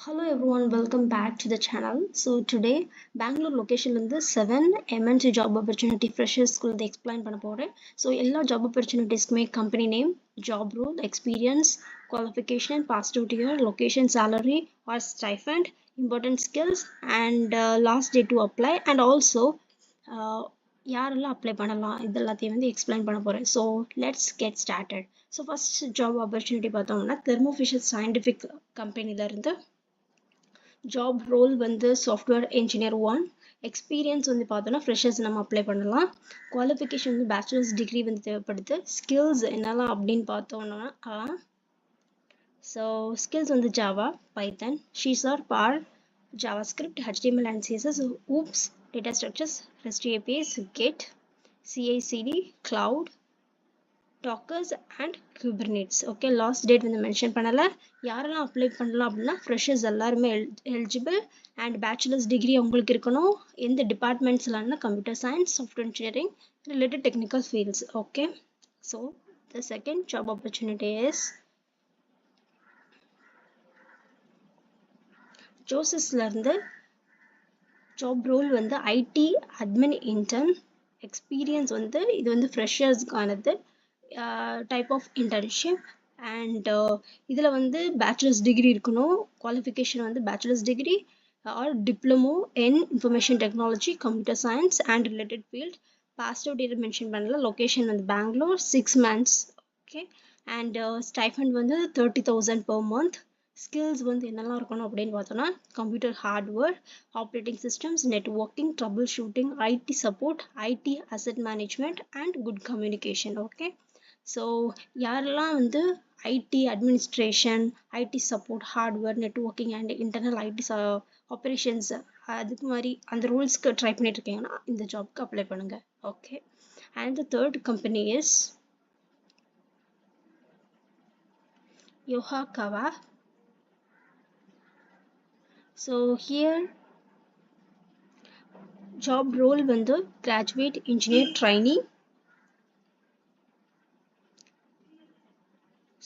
Hello everyone, welcome back to the channel. So today, Bangalore location in the 7 MNC job opportunity freshers school they explain பண்ண போறேன். So எல்லா job opportunities make company name, job role, experience, qualification, past out year, location, salary or stipend, important skills and last day to apply and also யாரெல்லாம் apply பண்ணலாம் இது எல்லாத்தையும் வந்து explain பண்ண போறேன். So let's get started. So first job opportunity பார்த்தோம்னா thermo Fisher scientific கம்பெனிலேருந்து job role வந்து சாஃப்ட்வேர் இன்ஜினியர் 1. எக்ஸ்பீரியன்ஸ் வந்து பார்த்தோன்னா ஃப்ரெஷர்ஸ் நம்ம அப்ளை பண்ணலாம். குவாலிஃபிகேஷன் வந்து பேச்சுலர்ஸ் டிகிரி வந்து தேவைப்படுது. ஸ்கில்ஸ் என்னெல்லாம் அப்படின்னு பார்த்தோம்னா ஸோ ஸ்கில்ஸ் வந்து Java, Python, C sharp, R, JavaScript, HTML and CSS, OOPS, data structures, REST APIs, Git, CI/CD, Cloud, Dockers and Kubernetes. Okay, last date வந்து மென்ஷன் பண்ணல. யாரெல்லாம் அப்ளை பண்ணலாம் அப்படின்னா ஃப்ரெஷர்ஸ் எல்லாருமே எலிஜிபிள் அண்ட் பேச்சுலர்ஸ் டிகிரி உங்களுக்கு இருக்கணும். எந்த டிபார்ட்மெண்ட்ஸ்லாம்னா computer science, software engineering, related technical fields. Okay, so the second job opportunity is ஜோசஸ்லேருந்து ஜாப் ரோல் வந்து ஐடி அட்மின் இன்டர்ன். எக்ஸ்பீரியன்ஸ் வந்து இது வந்து ஃப்ரெஷர்ஸ்க்கானது டைப் ஆஃப் இன்டர்ன்ஷிப் அண்ட் இதில் வந்து பேச்சுலர்ஸ் டிகிரி இருக்கணும். குவாலிஃபிகேஷன் வந்து bachelors degree or diploma in information technology, computer science and related field. Past out date mention பண்ணல. லொக்கேஷன் வந்து Bangalore, 6 months. Okay, and stipend வந்து 30,000 per month. ஸ்கில்ஸ் வந்து என்னெல்லாம் இருக்கணும் அப்படின்னு பார்த்தோன்னா computer hardware, operating systems, networking, troubleshooting, IT support, IT asset management and good communication. Okay, so யாரெல்லாம் வந்து IT administration, IT support, hardware, networking and internal IT operations அதுக்கு மாதிரி அந்த ரூல்ஸ்க்கு ட்ரை பண்ணிட்டு இருக்கீங்கன்னா இந்த ஜாப்க்கு அப்ளை பண்ணுங்க. Okay, and the third company is Yokogawa. So here job role வந்து graduate engineer trainee.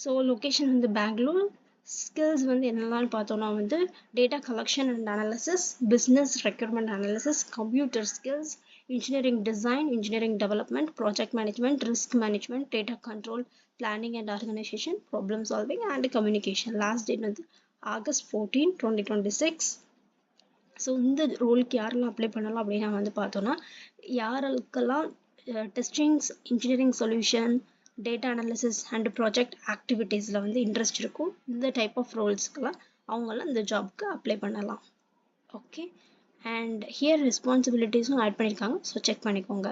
So location வந்து பெங்களூர். ஸ்கில்ஸ் வந்து என்னெல்லாம் பார்த்தோன்னா வந்து data collection and analysis, business requirement analysis, computer skills, engineering design, engineering development, project management, risk management, data control, planning and organisation, problem solving and communication. Last date வந்து August 14, 2026. So இந்த ரோலுக்கு யாரெல்லாம் apply பண்ணலாம் அப்படின்னு நான் வந்து பார்த்தோன்னா யாருக்கெல்லாம் testings, engineering solution, data analysis and project ஆக்டிவிட்டீஸில் வந்து இன்ட்ரெஸ்ட் இருக்கும் இந்த டைப் ஆஃப் ரோல்ஸ்க்கெல்லாம் அவங்களாம் இந்த ஜாப்க்கு அப்ளை பண்ணலாம். ஓகே, அண்ட் ஹியர் ரெஸ்பான்சிபிலிட்டிஸும் ஆட் பண்ணியிருக்காங்க, ஸோ செக் பண்ணிக்கோங்க.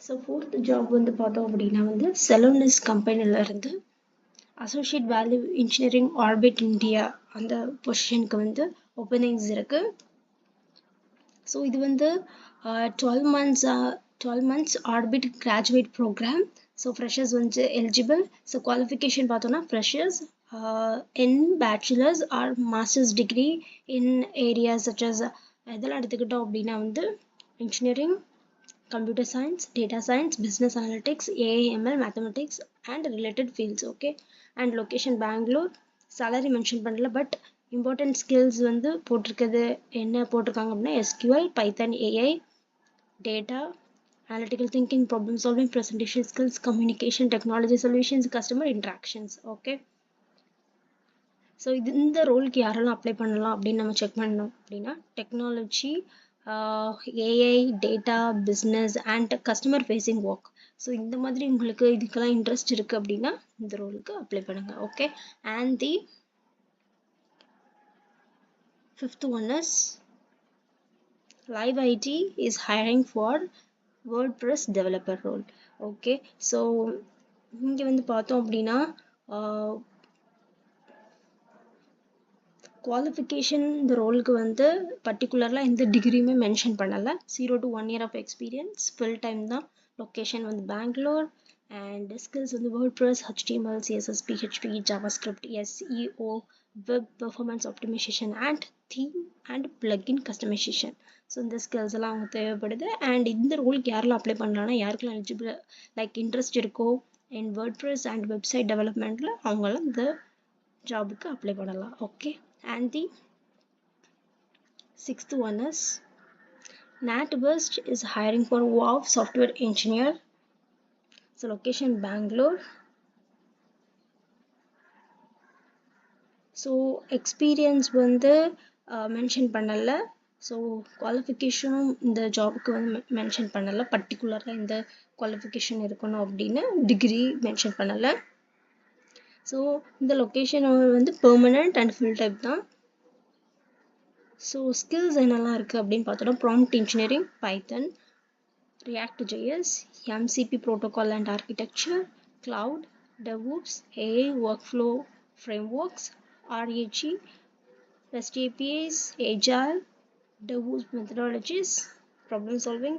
ஸோ ஃபோர்த் ஜாப் வந்து பார்த்தோம் அப்படின்னா வந்து செலோனிஸ் கம்பெனிலேருந்து associate value engineering orbit India அந்த பொசிஷனுக்கு வந்து ஓப்பனிங்ஸ் இருக்குது. ஸோ இது வந்து 12 months orbit graduate program. So freshers வந்து எலிஜிபிள். ஸோ குவாலிஃபிகேஷன் பார்த்தோன்னா freshers in bachelors or masters degree in areas such as இதெல்லாம் எடுத்துக்கிட்டோம் அப்படின்னா வந்து engineering, computer science, data science, business analytics, AIML, mathematics and related fields. Okay, and location Bangalore. Salary mention பண்ணல, but important skills வந்து போட்டிருக்கிறது என்ன போட்டிருக்காங்க அப்படின்னா SQL, Python, AI, data analytical thinking, problem solving, presentation skills, communication, technology solutions, customer interactions. Okay, so இந்த ரோலுக்கு யாரெல்லாம் apply பண்ணலாம் அப்படின்னு நம்ம செக் பண்ணோம் அப்படின்னா technology, AI, data, business and customer facing work. So இந்த மாதிரி உங்களுக்கு இதுக்கெல்லாம் இன்ட்ரெஸ்ட் இருக்குது அப்படின்னா இந்த ரோலுக்கு அப்ளை பண்ணுங்கள். Okay, and the fifth one is Live IT is hiring for WordPress developer role. Okay, so இங்கே வந்து பார்த்தோம் அப்படின்னா குவாலிஃபிகேஷன் இந்த ரோலுக்கு வந்து பர்டிகுலர்லாம் எந்த டிகிரியுமே மென்ஷன் பண்ணலை. 0 to 1 year of experience, full time தான். லொக்கேஷன் வந்து பெங்களூர் அண்ட் ஸ்கில்ஸ் வந்து WordPress, HTML, CSS, PHP, JavaScript, SEO, web performance optimisation and theme and plugin customisation. So இந்த ஸ்கில்ஸ் எல்லாம் அவங்க தேவைப்படுது. அண்ட் இந்த ரோலுக்கு யாரெல்லாம் அப்ளை பண்ணலாம்னா யாருக்கெல்லாம் எலிஜிபிள் லைக் இன்ட்ரெஸ்ட் இருக்கோ இன் WordPress அண்ட் வெப்சைட் டெவலப்மெண்ட்டில் அவங்களாம் இந்த ஜாபுக்கு அப்ளை பண்ணலாம். Okay, and the sixth one is NatWest is hiring for WoW software engineer. So location Bangalore. So experience வந்து மென்ஷன் பண்ணலை. ஸோ குவாலிஃபிகேஷனும் இந்த ஜாபுக்கு வந்து மென்ஷன் பண்ணலை. பர்டிகுலராக இந்த குவாலிஃபிகேஷன் இருக்கணும் அப்படின்னு டிகிரி மென்ஷன் பண்ணலை. ஸோ இந்த லொக்கேஷன் வந்து பெர்மனண்ட் அண்ட் ஃபுல் டைப் தான். ஸோ ஸ்கில்ஸ் என்னெல்லாம் இருக்குது அப்படின்னு பார்த்தோன்னா prompt engineering, Python, React JS, MCP protocol and architecture, cloud, DevOps, AI workflow frameworks, RAG, REST APIs, Agile, DevOps methodologies, problem solving,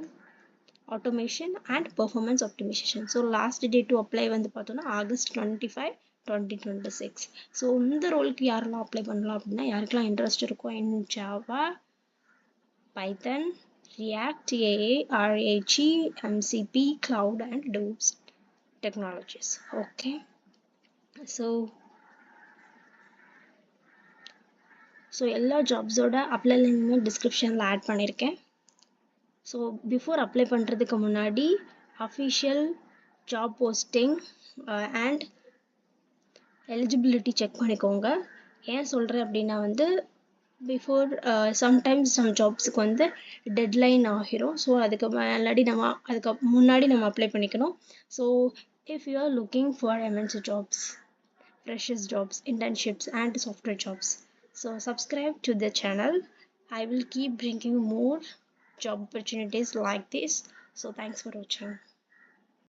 automation and performance optimization. So last date to apply வந்து பார்த்தோன்னா August 25, 2026. So இந்த ரோலுக்கு யாரெல்லாம் apply பண்ணலாம் அப்படின்னா யாருக்கெல்லாம் interest இருக்கும் in Java, Python, React, AI, RAG, MCP, Cloud and DevOps technologies. Okay, so எல்லா ஜாப்ஸோட அப்ளை லிங்க்குமே டிஸ்கிரிப்ஷனில் ஆட் பண்ணியிருக்கேன். ஸோ பிஃபோர் அப்ளை பண்ணுறதுக்கு முன்னாடி official job posting and eligibility check பண்ணிக்கோங்க. ஏன் சொல்கிறேன் அப்படின்னா வந்து பிஃபோர் சம்டைம்ஸ் சம் ஜாப்ஸுக்கு வந்து டெட்லைன் ஆகிரும். ஸோ அதுக்கு முன்னாடி நம்ம அப்ளை பண்ணிக்கணும். So if you are looking for MNC jobs, freshers jobs, internships and software jobs, so subscribe to the channel. I will keep bringing more job opportunities like this. So thanks for watching.